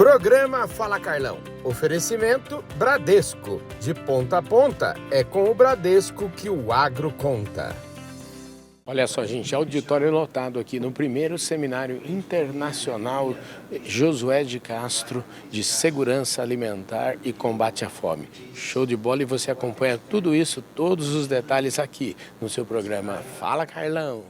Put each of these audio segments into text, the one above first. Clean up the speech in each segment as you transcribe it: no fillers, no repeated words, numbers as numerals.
Programa Fala Carlão. Oferecimento Bradesco. De ponta a ponta, é com o Bradesco que o agro conta. Olha só, gente, auditório lotado aqui no primeiro Seminário Internacional Josué de Castro de Segurança Alimentar e Combate à Fome. Show de bola, e você acompanha tudo isso, todos os detalhes aqui no seu programa Fala Carlão.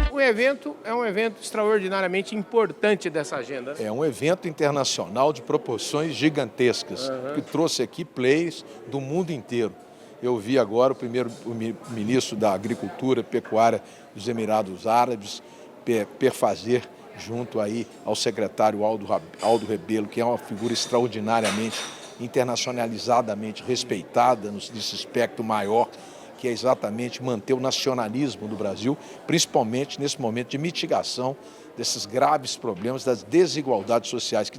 O evento é um evento extraordinariamente importante dessa agenda. É um evento internacional de proporções gigantescas, que trouxe aqui players do mundo inteiro. Eu vi agora o ministro da Agricultura e Pecuária dos Emirados Árabes perfazer junto aí ao secretário Aldo Rebelo, que é uma figura extraordinariamente, internacionalizadamente respeitada nesse aspecto maior, que é exatamente manter o nacionalismo do Brasil, principalmente nesse momento de mitigação desses graves problemas das desigualdades sociais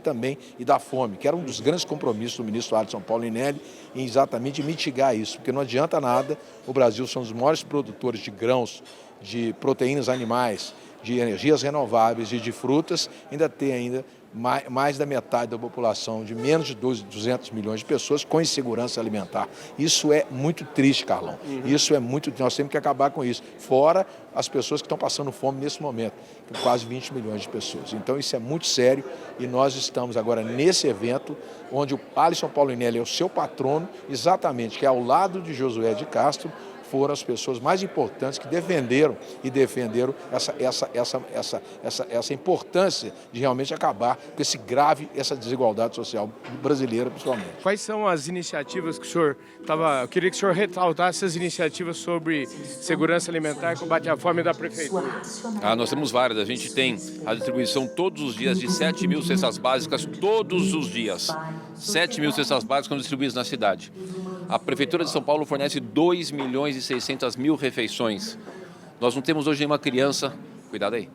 e da fome, que era um dos grandes compromissos do ministro Alisson Paulinelli, em exatamente mitigar isso, porque não adianta nada, o Brasil são os maiores produtores de grãos, de proteínas animais, de energias renováveis e de frutas, ainda tem mais da metade da população, de menos de 200 milhões de pessoas, com insegurança alimentar. Isso é muito triste, Carlão. Isso é muito triste. Nós temos que acabar com isso. Fora as pessoas que estão passando fome nesse momento, quase 20 milhões de pessoas. Então isso é muito sério e nós estamos agora nesse evento, onde o Alisson Paulinelli é o seu patrono, exatamente, que é ao lado de Josué de Castro, foram as pessoas mais importantes que defenderam essa importância de realmente acabar com essa desigualdade social brasileira, principalmente. Quais são as iniciativas que o senhor estava... Eu queria que o senhor ressaltasse as iniciativas sobre segurança alimentar e combate à fome da prefeitura. Nós temos várias. A gente tem a distribuição todos os dias de 7 mil cestas básicas, todos os dias. 7 mil cestas básicas distribuídas na cidade. A Prefeitura de São Paulo fornece 2.600.000 refeições. Nós não temos hoje nenhuma criança... Cuidado aí.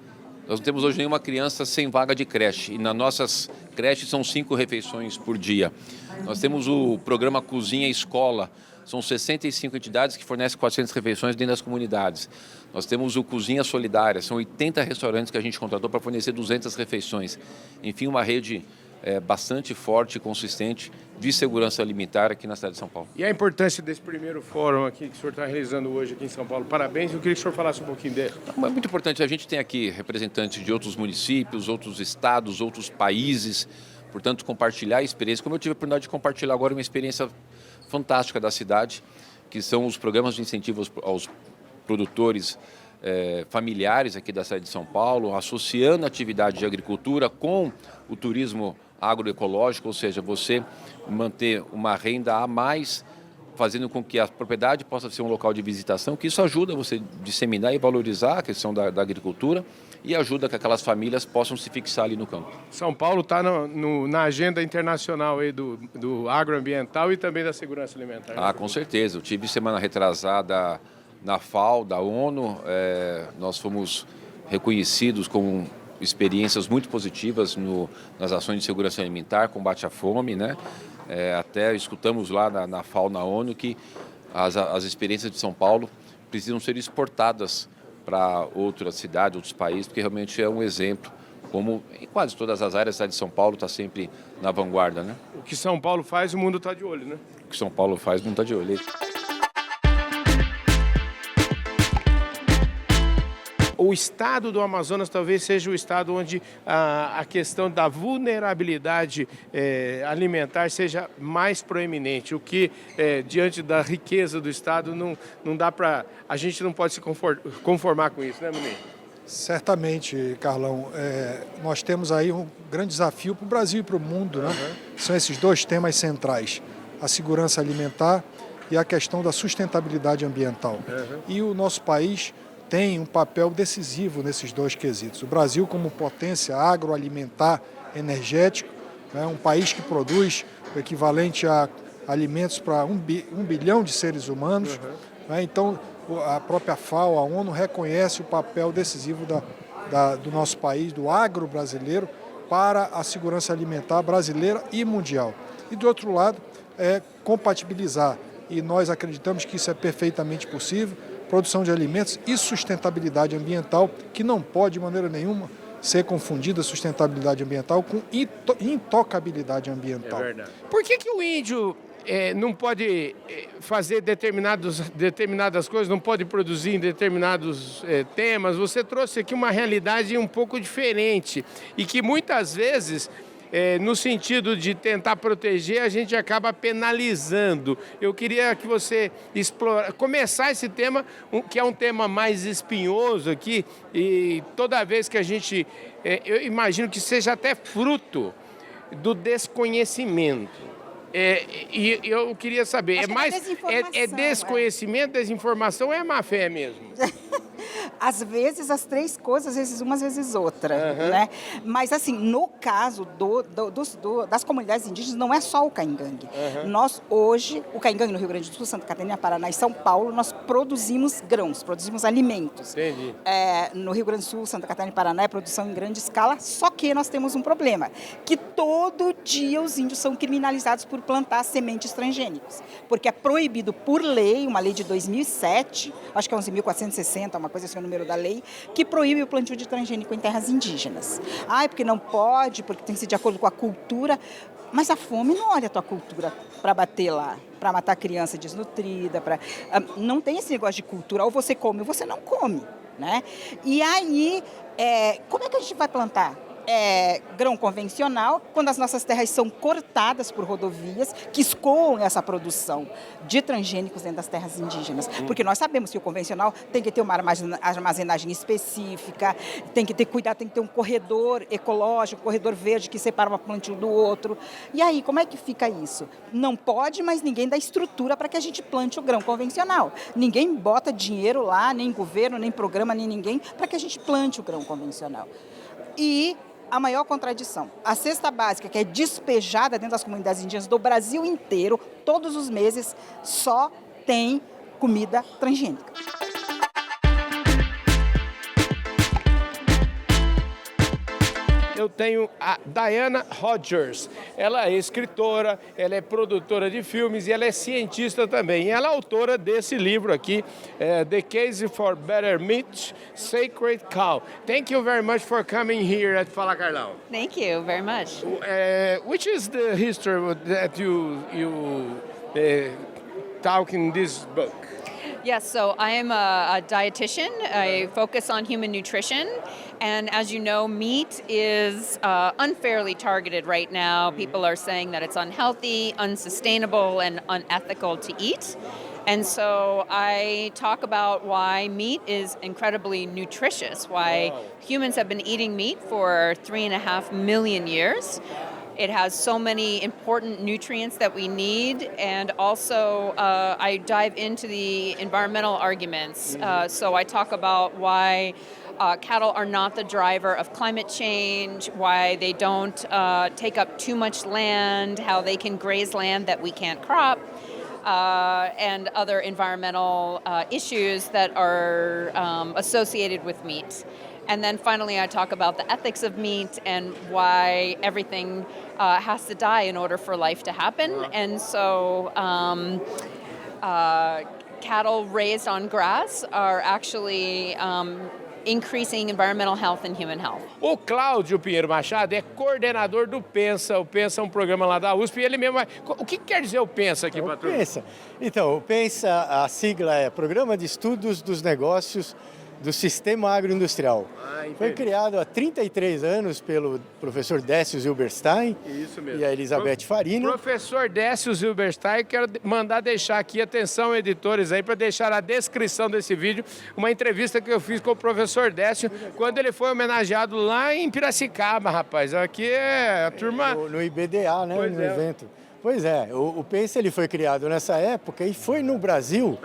Nós não temos hoje nenhuma criança sem vaga de creche. E nas nossas creches são 5 refeições por dia. Nós temos o programa Cozinha Escola. São 65 entidades que fornecem 400 refeições dentro das comunidades. Nós temos o Cozinha Solidária. São 80 restaurantes que a gente contratou para fornecer 200 refeições. Enfim, uma rede bastante forte e consistente de segurança alimentar aqui na cidade de São Paulo. E a importância desse primeiro fórum aqui que o senhor está realizando hoje aqui em São Paulo? Parabéns, eu queria que o senhor falasse um pouquinho dele. É muito importante, a gente tem aqui representantes de outros municípios, outros estados, outros países, portanto compartilhar a experiência, como eu tive a oportunidade de compartilhar agora uma experiência fantástica da cidade, que são os programas de incentivo aos produtores familiares aqui da cidade de São Paulo, associando a atividade de agricultura com o turismo agroecológico, ou seja, você manter uma renda a mais, fazendo com que a propriedade possa ser um local de visitação, que isso ajuda você a disseminar e valorizar a questão da agricultura e ajuda que aquelas famílias possam se fixar ali no campo. São Paulo está na agenda internacional aí do agroambiental e também da segurança alimentar. Com certeza. Eu tive semana retrasada na FAO, da ONU, nós fomos reconhecidos com experiências muito positivas nas ações de segurança alimentar, combate à fome, né? Até escutamos lá na FAO, na ONU, que as experiências de São Paulo precisam ser exportadas para outras cidades, outros países, porque realmente é um exemplo, como em quase todas as áreas, a cidade de São Paulo está sempre na vanguarda, né? O que São Paulo faz, o mundo está de olho, né? O que São Paulo faz, o mundo está de olho. O estado do Amazonas talvez seja o estado onde a questão da vulnerabilidade alimentar seja mais proeminente, o que, diante da riqueza do estado, não dá para... A gente não pode se conformar com isso, né, Muniz? Certamente, Carlão. Nós temos aí um grande desafio para o Brasil e para o mundo, né? São esses dois temas centrais, a segurança alimentar e a questão da sustentabilidade ambiental. E o nosso país tem um papel decisivo nesses dois quesitos. O Brasil, como potência agroalimentar energético, né, um país que produz o equivalente a alimentos para 1 bilhão de seres humanos. Né, então, a própria FAO, a ONU, reconhece o papel decisivo do nosso país, do agro brasileiro, para a segurança alimentar brasileira e mundial. E, do outro lado, compatibilizar. E nós acreditamos que isso é perfeitamente possível, produção de alimentos e sustentabilidade ambiental, que não pode de maneira nenhuma ser confundida sustentabilidade ambiental com intocabilidade ambiental. É verdade. Por que o índio não pode fazer determinadas coisas, não pode produzir em determinados temas? Você trouxe aqui uma realidade um pouco diferente e que muitas vezes, no sentido de tentar proteger, a gente acaba penalizando. Eu queria que você começar esse tema, que é um tema mais espinhoso aqui, e toda vez que a gente, eu imagino que seja até fruto do desconhecimento. E eu queria saber, é desconhecimento, desinformação ou é má fé mesmo? Às vezes as três coisas, às vezes uma, às vezes outra, né? Mas assim, no caso das comunidades indígenas, não é só o caingangue. Nós hoje, o caingangue no Rio Grande do Sul, Santa Catarina, Paraná e São Paulo, nós produzimos grãos, produzimos alimentos. Entendi. No Rio Grande do Sul, Santa Catarina e Paraná é produção em grande escala, só que nós temos um problema, que todo dia os índios são criminalizados por plantar sementes transgênicos, porque é proibido por lei, uma lei de 2007, acho que é 11.460, uma coisa assim, o número da lei, que proíbe o plantio de transgênico em terras indígenas. Porque não pode, porque tem que ser de acordo com a cultura, mas a fome não olha a tua cultura para bater lá, para matar criança desnutrida, não tem esse negócio de cultura, ou você come ou você não come, né? E aí, como é que a gente vai plantar? Grão convencional, quando as nossas terras são cortadas por rodovias que escoam essa produção de transgênicos dentro das terras indígenas. Porque nós sabemos que o convencional tem que ter uma armazenagem específica, tem que ter cuidado, tem que ter um corredor ecológico, um corredor verde que separa um plantio do outro. E aí, como é que fica isso? Não pode, mas ninguém dá estrutura para que a gente plante o grão convencional. Ninguém bota dinheiro lá, nem governo, nem programa, nem ninguém, para que a gente plante o grão convencional. E a maior contradição, a cesta básica que é despejada dentro das comunidades indígenas do Brasil inteiro, todos os meses, só tem comida transgênica. Eu tenho a Diana Rogers. Ela é escritora, ela é produtora de filmes e ela é cientista também. E ela é autora desse livro aqui, The Case for Better Meat, Sacred Cow. Thank you very much for coming here at Fala Carlão. Thank you very much. Which is the history that you talk in this book? Yes, so I am a dietitian. I focus on human nutrition. And as you know, meat is unfairly targeted right now. People are saying that it's unhealthy, unsustainable, and unethical to eat. And so I talk about why meat is incredibly nutritious, why humans have been eating meat for 3.5 million years. It has so many important nutrients that we need, and also I dive into the environmental arguments. So I talk about why cattle are not the driver of climate change, why they don't take up too much land, how they can graze land that we can't crop, and other environmental issues that are associated with meat. And then finally, I talk about the ethics of meat and why everything has to die in order for life to happen. And so cattle raised on grass are actually increasing environmental health and human health. O Cláudio Pinheiro Machado é coordenador do Pensa. O Pensa é um programa lá da USP e ele mesmo vai... O que quer dizer o Pensa aqui, patrão? Pensa. Então, o Pensa, a sigla é Programa de Estudos dos Negócios do Sistema Agroindustrial. Foi criado há 33 anos pelo professor Décio Zilberstein e a Elizabeth Farino. Professor Décio Zilberstein, quero mandar deixar aqui, atenção editores aí, para deixar a descrição desse vídeo, uma entrevista que eu fiz com o professor Décio, quando ele foi homenageado lá em Piracicaba, rapaz. Aqui é a turma... No IBDA, né, no evento. Pois é, o Pensa ele foi criado nessa época e foi no Brasil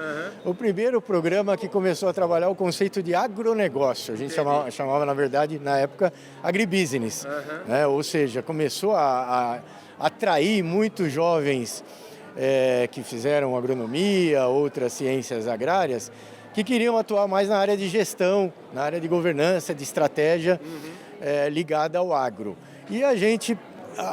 o primeiro programa que começou a trabalhar o conceito de agronegócio. A gente chamava, na verdade, na época, agribusiness. Né? Ou seja, começou a atrair muitos jovens que fizeram agronomia, outras ciências agrárias, que queriam atuar mais na área de gestão, na área de governança, de estratégia ligada ao agro. E a gente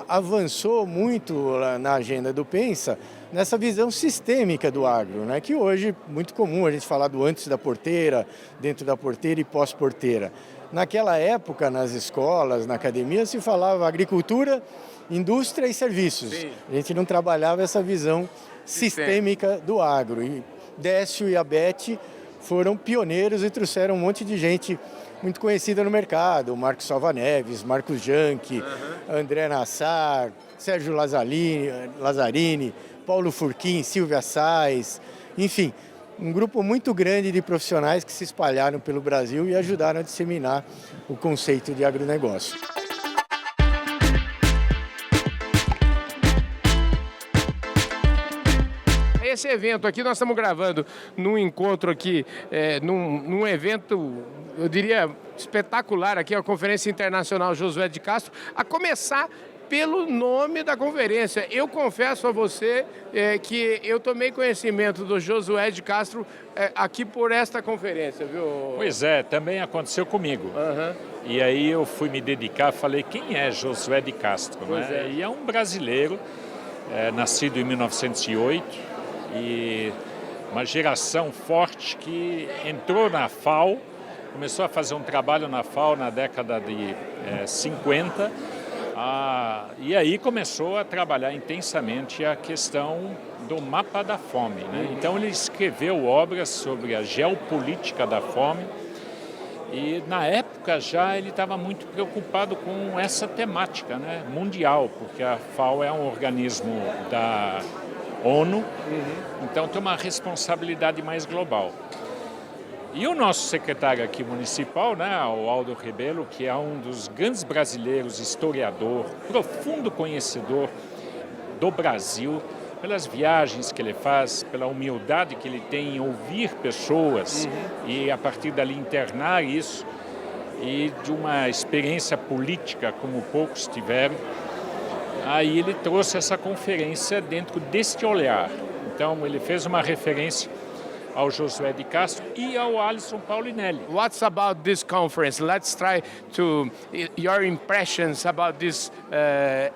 avançou muito na agenda do Pensa nessa visão sistêmica do agro, né? Que hoje é muito comum a gente falar do antes da porteira, dentro da porteira e pós-porteira. Naquela época, nas escolas, na academia, se falava agricultura, indústria e serviços. Sim. A gente não trabalhava essa visão sistêmica do agro. E Décio e a Beth foram pioneiros e trouxeram um monte de gente muito conhecida no mercado. O Marcos Salva Neves, Marcos Janck, André Nassar, Sérgio Lazzarini, Paulo Furquim, Silvia Sais, enfim, um grupo muito grande de profissionais que se espalharam pelo Brasil e ajudaram a disseminar o conceito de agronegócio. Esse evento aqui, nós estamos gravando num encontro aqui, num evento, eu diria, espetacular aqui, a Conferência Internacional Josué de Castro, a começar pelo nome da conferência. Eu confesso a você que eu tomei conhecimento do Josué de Castro aqui por esta conferência, viu? Pois é, também aconteceu comigo. E aí eu fui me dedicar, falei, quem é Josué de Castro? Né? E é um brasileiro, nascido em 1908, e uma geração forte que entrou na FAO, começou a fazer um trabalho na FAO na década de 50, e aí começou a trabalhar intensamente a questão do mapa da fome. Né? Então ele escreveu obras sobre a geopolítica da fome e na época já ele estava muito preocupado com essa temática, né, mundial, porque a FAO é um organismo da ONU, então tem uma responsabilidade mais global. E o nosso secretário aqui municipal, né, o Aldo Rebelo, que é um dos grandes brasileiros, historiador, profundo conhecedor do Brasil, pelas viagens que ele faz, pela humildade que ele tem em ouvir pessoas e a partir dali internar isso, e de uma experiência política como poucos tiveram, aí ele trouxe essa conferência dentro deste olhar. Então ele fez uma referência ao Josué de Castro e ao Alisson Paulinelli. What's about this conference? Let's try to your impressions about this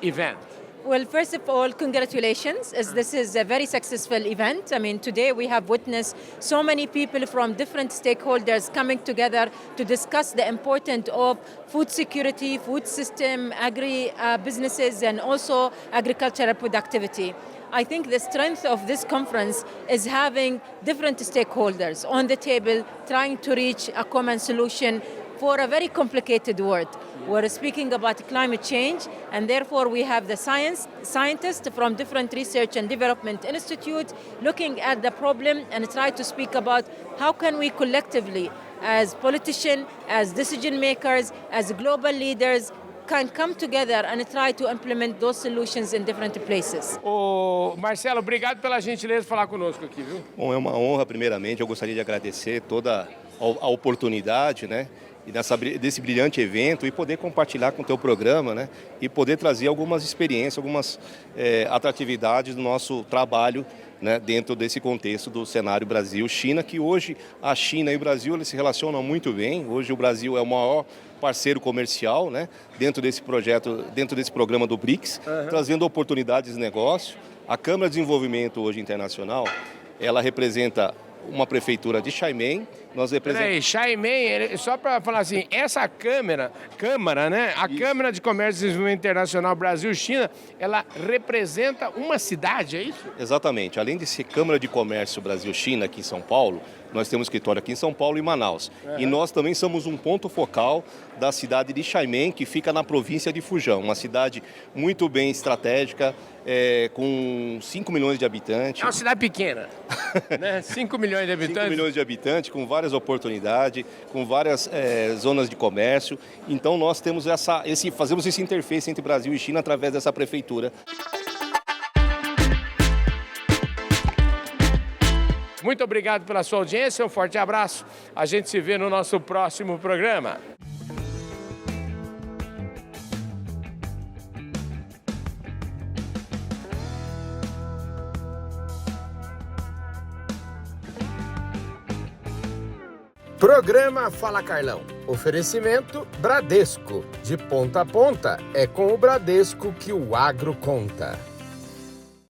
event. Well, first of all, congratulations, as this is a very successful event. I mean, today we have witnessed so many people from different stakeholders coming together to discuss the importance of food security, food system, agri-businesses, and also agricultural productivity. I think the strength of this conference is having different stakeholders on the table trying to reach a common solution for a very complicated world. We're speaking about climate change, and therefore we have the scientists from different research and development institutes looking at the problem and try to speak about how can we collectively, as politicians, as decision makers, as global leaders, can come together and try to implement those solutions in different places. Ô, Marcelo, obrigado pela gentileza de falar conosco aqui, viu? Bom, é uma honra, primeiramente. Eu gostaria de agradecer toda a oportunidade, né? E desse brilhante evento e poder compartilhar com o teu programa, né? E poder trazer algumas experiências, algumas atratividades do nosso trabalho, né, dentro desse contexto do cenário Brasil-China, que hoje a China e o Brasil eles se relacionam muito bem. Hoje o Brasil é o maior parceiro comercial, né, dentro desse projeto, dentro desse programa do BRICS, trazendo oportunidades de negócio. A Câmara de Desenvolvimento hoje internacional, ela representa uma prefeitura de Xiamen. Nós representamos... Xiamen, só para falar assim, essa Câmara, né? A isso. Câmara de Comércio e Desenvolvimento Internacional Brasil-China, ela representa uma cidade, é isso? Exatamente. Além de ser Câmara de Comércio Brasil-China aqui em São Paulo, nós temos escritório aqui em São Paulo e Manaus. E nós também somos um ponto focal da cidade de Xiamen, que fica na província de Fujão, uma cidade muito bem estratégica, com 5 milhões de habitantes. É uma cidade pequena, né? 5 milhões de habitantes. 5 milhões de habitantes, com várias oportunidades, com várias zonas de comércio. Então nós temos fazemos esse interface entre Brasil e China através dessa prefeitura. Muito obrigado pela sua audiência, um forte abraço. A gente se vê no nosso próximo programa. Programa Fala Carlão. Oferecimento Bradesco. De ponta a ponta, é com o Bradesco que o agro conta.